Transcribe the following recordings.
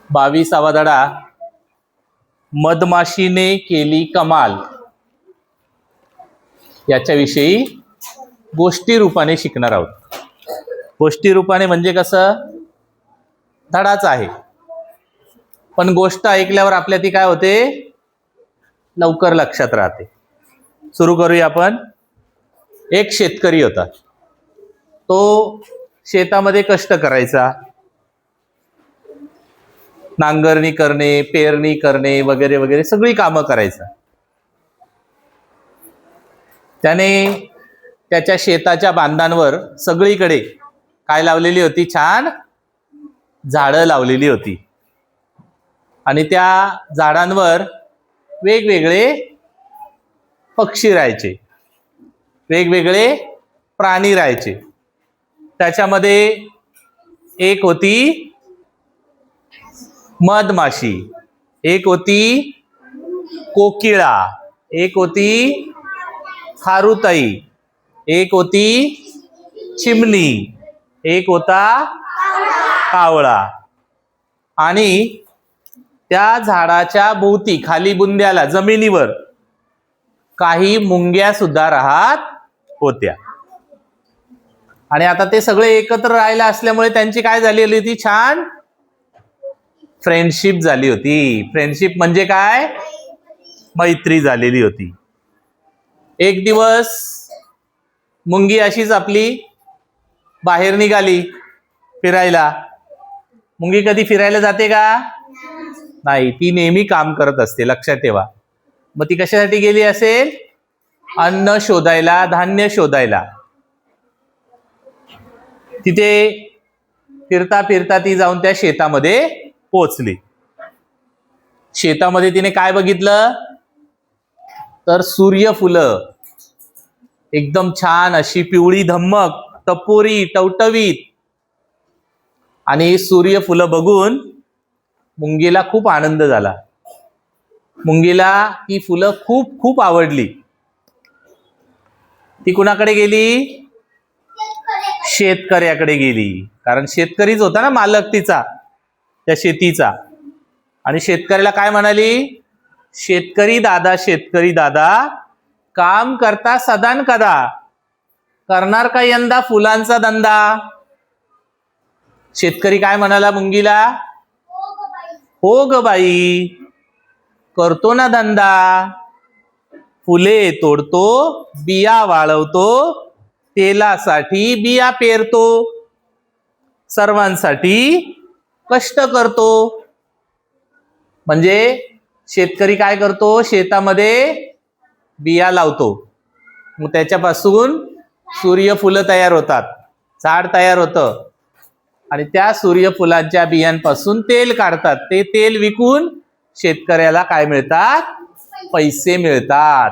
22वा धडा मधमाशीने केली कमाल याच्याविषयी गोष्टी रूपाने शिकणार आहोत। गोष्टी रूपाने म्हणजे कसं, धडाच आहे पण गोष्ट ऐकल्यावर आपल्या ती काय होते, लवकर लक्षात राहते। सुरू करूया आपण। एक शेतकरी होता, तो शेतामध्ये कष्ट करायचा, नांगरणी करणे, पेरणी करणे वगैरे वगैरे सगळी कामं करायचा। त्याने त्याच्या शेताच्या बांधांवर सगळीकडे काय लावलेली होती, छान झाडं लावलेली होती आणि त्या झाडांवर वेगवेगळे पक्षी राहायचे, वेगवेगळे प्राणी राहायचे। त्याच्यामध्ये एक होती मधमाशी, एक होती कोकिळा, एक होती खारुताई, एक होती चिमणी, एक होता कावळा। आणि त्या झाडाच्या भोवती खाली बुंद्याला जमिनीवर काही मुंग्या सुद्धा राहत होत्या। आणि आता ते सगळे एकत्र राहायला असल्यामुळे त्यांची काय झालेली होती, छान फ्रेंडशिप झाली होती। फ्रेंडशिप म्हणजे काय, मैत्री झालेली होती। एक दिवस मुंगी अशीच आपली बाहेर निघाली फिरायला। मुंगी कधी फिरायला जाते का, नाही, ती नेहमी काम करत असते, लक्षात ठेवा। मग ती कशासाठी गेली असेल, अन्न शोधायला, धान्य शोधायला। तिथे फिरता फिरता ती जाऊन त्या शेतामध्ये पोहोचली। शेतामध्ये तिने काय बघितलं, तर सूर्यफुलं एकदम छान अशी पिवळी धम्मक, टपोरी, टवटवीत। आणि सूर्यफुलं बघून मुंगीला खूप आनंद झाला। मुंगीला ती फुलं खूप खूप आवडली। ती कुणाकडे गेली, शेतकऱ्याकडे गेली, कारण शेतकरीच होता ना मालक तिचा, त्या शेतीचा। आणि शेतकऱ्याला काय म्हणाली, शेतकरी दादा काम करता सदान कदा, करणार का यंदा फुलांचा धंदा। शेतकरी काय म्हणाला मुंगीला, हो ग बाई, करतो ना धंदा, फुले तोडतो, बिया वाळवतो, तेलासाठी बिया पेरतो, सर्वांसाठी कष्ट करतो। म्हणजे शेतकरी काय करतो, शेतामध्ये बिया लावतो, मग त्याच्यापासून सूर्यफुलं तयार होतात, झाड तयार होतं। आणि त्या सूर्यफुलांच्या बियांपासून तेल काढतात, ते तेल विकून शेतकऱ्याला काय मिळतात, पैसे मिळतात।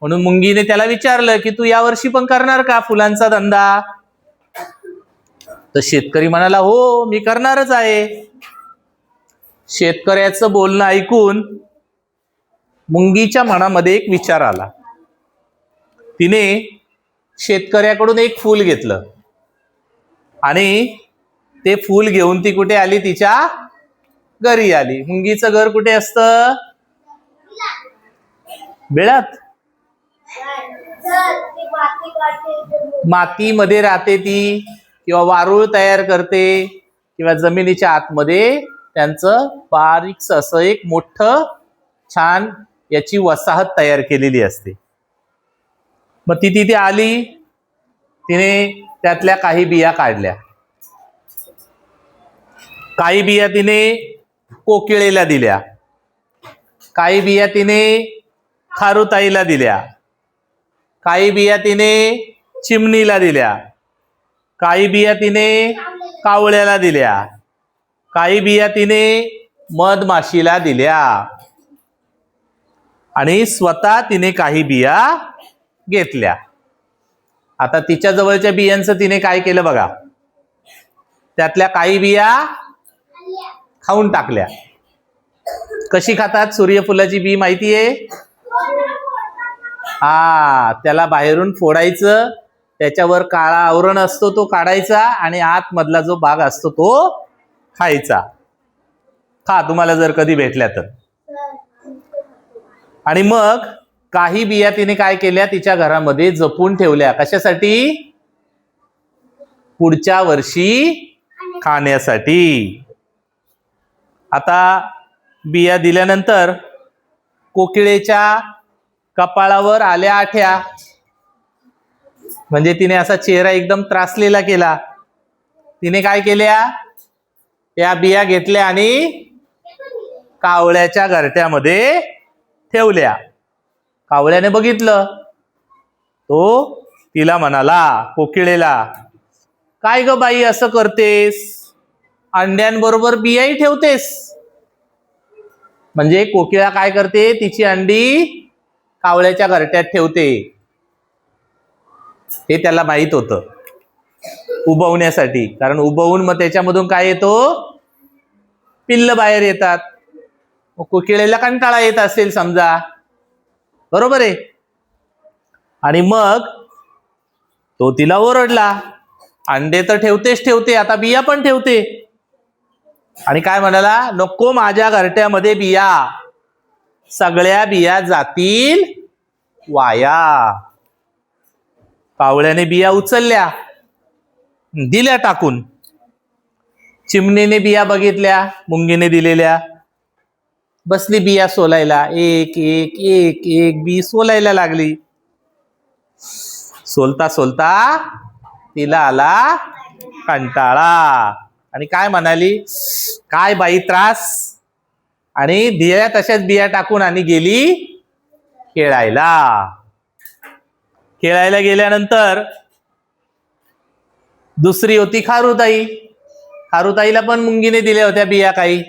म्हणून मुंगीने त्याला विचारलं की तू यावर्षी पण करणार का फुलांचा धंदा। तर शेतकरी म्हणाला, हो मी करणारच आहे। शेतकऱ्याचं बोलणं ऐकून मुंगीच्या मनामध्ये एक विचार आला। तिने शेतकऱ्याकडून एक फूल घेतलं आणि ते फूल घेऊन ती कुठे आली, तिच्या घरी आली। मुंगीचं घर कुठे असतं, बिळात, मातीमध्ये राहते ती, किंवा वारूळ तयार करते, किंवा जमिनीच्या आतमध्ये त्यांचं बारीकस असं एक मोठं छान याची वसाहत तयार केलेली असते। मग ती तिथे आली, तिने त्यातल्या काही बिया काढल्या, काही बिया तिने कोकिळेला दिल्या, काही बिया तिने खारुताईला दिल्या, काही बिया तिने चिमणीला दिल्या, काही बिया तिने कावळ्याला दिल्या, काही बिया तिने मधमाशीला दिल्या, आणि स्वतः तिने काही बिया घेतल्या। आता तिच्या जवळच्या बियांचं तिने काय केलं बघा, त्यातल्या काही बिया खाऊन टाकल्या। कशी खातात सूर्यफुलाची बी माहितीये, त्याला बाहेरून फोडायचं, त्याच्यावर काळा आवरण असतो तो काढायचा, आणि आतमधला जो भाग असतो तो खायचा। खा तुम्हाला जर कधी भेटल्या तर. आणि मग काही बिया तिने काय केल्या, तिच्या घरामध्ये जपून ठेवल्या. कशासाठी? पुढच्या वर्षी खाण्यासाठी. आता बिया दिल्यानंतर कोकिळेच्या कपाळावर आल्या आठ्या. म्हणजे तिने असा चेहरा एकदम त्रासलेला केला. तिने काय केल्या, त्या बिया घेतल्या आणि कावळ्याच्या घरट्यामध्ये ठेवल्या. कावळ्याने बघितलं. तो तिला म्हणाला, कोकिळेला, काय ग बाई असं करतेस, अंड्यांबरोबर बियाही ठेवतेस. म्हणजे कोकिळा काय करते, तिची अंडी कावळ्याच्या घरट्यात ठेवते. हे त्याला माहित होतं उबवण्यासाठी. कारण उबवून मग त्याच्यामधून काय येतो, पिल्ल बाहेर येतात. कोकिळेला कंटाळा येत असेल समजा, बरोबर आहे. आणि मग तो तिला ओरडला, अंडे तर ठेवतेच ठेवते, आता बिया पण ठेवते. आणि काय म्हणाला, नको माझ्या घरट्यामध्ये बिया, सगळ्या बिया जातील वाया. कावळ्याने बिया उचलल्या, दिल्या टाकून. चिमणीने बिया बघितल्या मुंगीने दिलेल्या, बसली बिया सोलायला. एक एक एक एक बी सोलायला लागली. सोलता सोलता तिला आला कंटाळा. आणि काय म्हणाली, काय बाई त्रास. आणि दिल्या तशाच बिया टाकून आणि गेली खेळायला. खेळायला गेल्यानंतर दुसरी होती खारुताई. खारुताईला पण मुंगीने दिल्या होत्या बिया काही.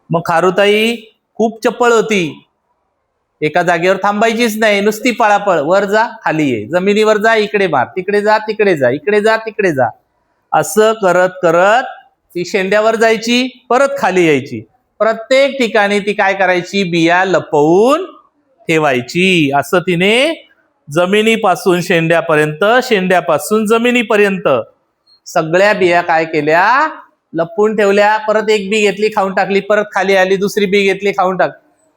मग खारुताई खूप चप्पळ होती. एका जागेवर थांबायचीच नाही, नुसती पळापळ. वर जा खाली ये, जमिनीवर जा इकडे मार, तिकडे जा तिकडे जा, इकडे जा तिकडे जा. असं करत करत ती शेंड्यावर जायची, परत खाली यायची. प्रत्येक ठिकाणी ती काय करायची, बिया लपवून ठेवायची. असं तिने जमिनीपासून शेंड्यापर्यंत, शेंड्यापासून जमिनीपर्यंत सगळ्या बिया काय केल्या, लपवून ठेवल्या. परत एक बी घेतली, खाऊन टाकली, परत खाली आली, दुसरी बी घेतली, खाऊन टाक.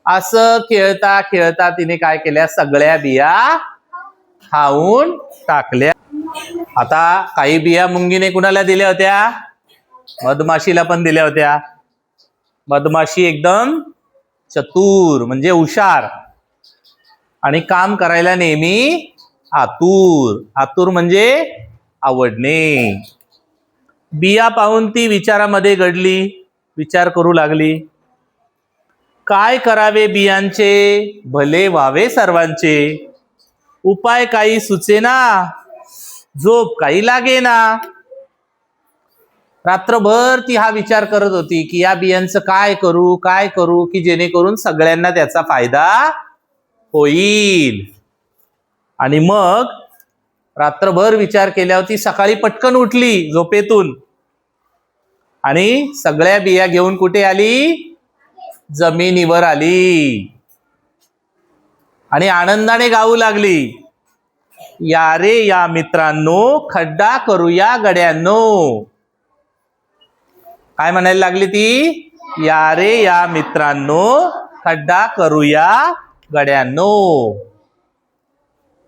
असं खेळता खेळता तिने काय केल्या, सगळ्या बिया खाऊन टाकल्या. आता काही बिया मुंगीने कुणाला दिल्या होत्या, मधमाशीला पण दिल्या होत्या. मधमाशी एकदम चतुर म्हणजे हुशार, आणि काम करायला नेहमी आतुर. आतुर म्हणजे आवडणे. बिया पाहून ती विचारामध्ये गडली, विचार करू लागली, काय करावे बियांचे, भले व्हावे सर्वांचे. उपाय काही सुचेना, झोप काही लागेना. रात्रभर ती हा विचार करत होती की या बियांचं काय करू की जेणेकरून सगळ्यांना त्याचा फायदा होईल. आणि मग रात्रभर विचार केल्यावर ती सकाळी पटकन उठली झोपेतून आणि सगळ्या बिया घेऊन कुठे आली, जमिनीवर आली. आणि आनंदाने गाऊ लागली, या रे या मित्रांनो, खड्डा करूया गड्यांनो. काय म्हणायला लागली ती, या रे या मित्रांनो, खड्डा करूया गड्यांनो.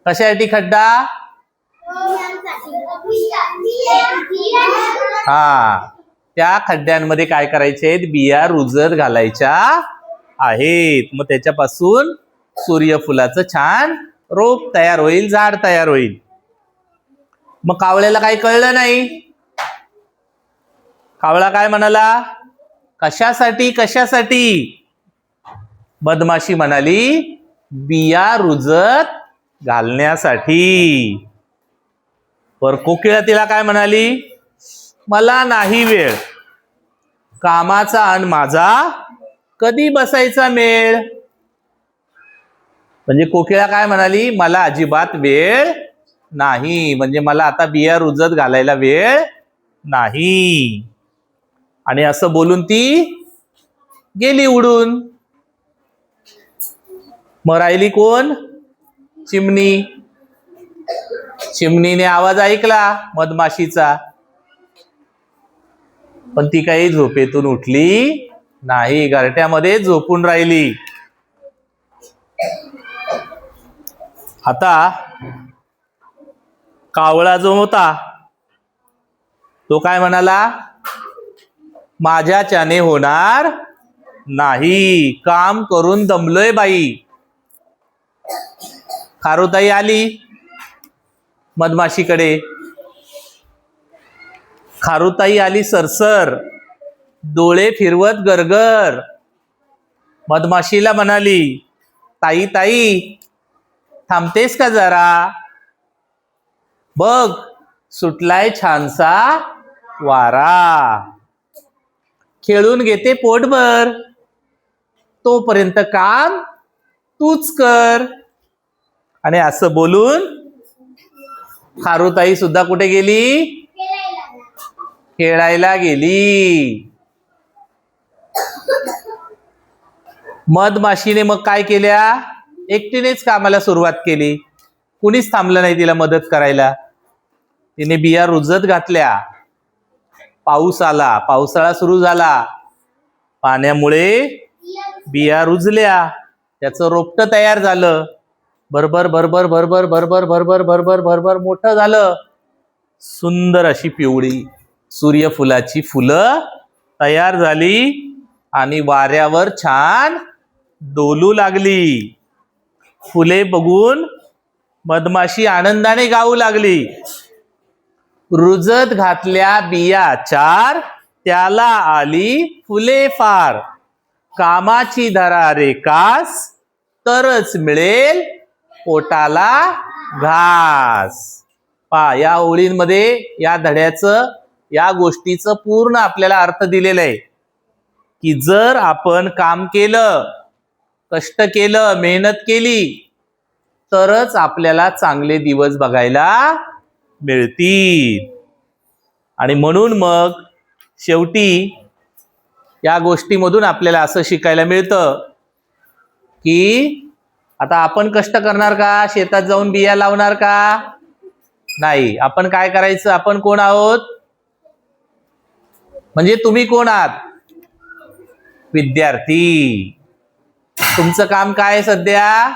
कशासाठी खड्डा, हा, त्या खड्ड्यांमध्ये काय करायचे, बिया रुजत घालायच्या आहेत. मग त्याच्यापासून सूर्यफुलाचं छान रोप तयार होईल, झाड तयार होईल. मग कावळ्याला काही कळलं नाही. कावळा काय म्हणाला, कशासाठी कशासाठी. मधमाशी म्हणाली, बिया रुजत घालण्यासाठी. पर कोकिळा तिला काय म्हणाली, मला नाही वेळ, कामाचा अन माझा कधी बसायचा मेळ. म्हणजे कोकिळा काय म्हणाली, मला अजिबात वेळ नाही, म्हणजे मला आता बिया रुजत घालायला वेळ नाही. आणि असं बोलून ती गेली उडून. मग राहिली कोण, चिमणी. चिमणीने आवाज ऐकला मधमाशीचा. पण ती काही झोपेतून उठली नाही, घरट्यामध्ये झोपून राहिली. आता कावळा जो होता तो काय म्हणाला, माझ्याच्याने होणार नाही, काम करून दमलोय बाई. खारुताई आली मधमाशीकडे. खारुताई आली सरसर, डोळे फिरवत गरगर. मधमाशीला म्हणाली, ताई ताई थांबतेस का जरा, बघ सुटलाय छानसा वारा, खेळून घेते पोटभर, तोपर्यंत काम तूच कर. आणि असं बोलून खारुताई सुद्धा कुठे गेली, खेळायला गेली. मधमाशीने मग काय केल्या, एकटीनेच कामाला सुरुवात केली, कुणीच थांबलं नाही तिला मदत करायला. तिने बिया रुजत घातल्या. पाऊस आला, पावसाळा सुरू झाला, पाण्यामुळे बिया रुजल्या, त्याचं रोपटं तयार झालं. भरभर भरभर भरभर भरभर भरभर भरभर भरभर मोठं झालं. सुंदर अशी पिवळी सूर्यफुलाची फुलं तयार झाली आणि वाऱ्यावर छान डोलू लागली. फुले बघून मधमाशी आनंदाने गाऊ लागली, रुजत घातल्या बिया चार, त्याला आली फुले फार, कामाची धरा रे कास, तरच मिळेल पोटाला घास. पहा, या ओळींमध्ये या धड्याचं, या गोष्टीचं पूर्ण आपल्याला अर्थ दिलेला आहे की जर आपण काम केलं, कष्ट केलं, मेहनत केली, तरच आपल्याला चांगले दिवस बघायला मिळतील. आणि म्हणून मग शेवटी या गोष्टीमधून आपल्याला असं शिकायला मिळतं की आता आपण कष्ट करणार का, शेतात जाऊन बिया लावणार का, नाही. आपण काय करायचं, आपण कोण आहोत, म्हणजे तुम्ही कोण आहात, विद्यार्थी. तुमचं काम काय आहे सध्या,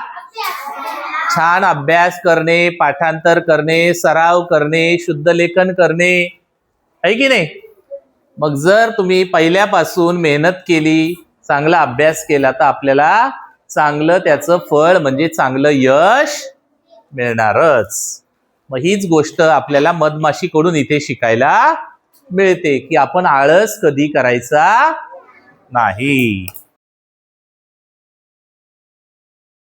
छान अभ्यास करणे, पाठांतर करणे, सराव करणे, शुद्ध लेखन करणे, आहे की नाही. मग जर तुम्ही पहिल्यापासून मेहनत केली, चांगला अभ्यास केला, तर आपल्याला चांगलं त्याचं फळ म्हणजे चांगलं यश मिळणारच. मग हीच गोष्ट आपल्याला मधमाशीकडून इथे शिकायला मिळते की आपण आळस कधी करायचा नाही.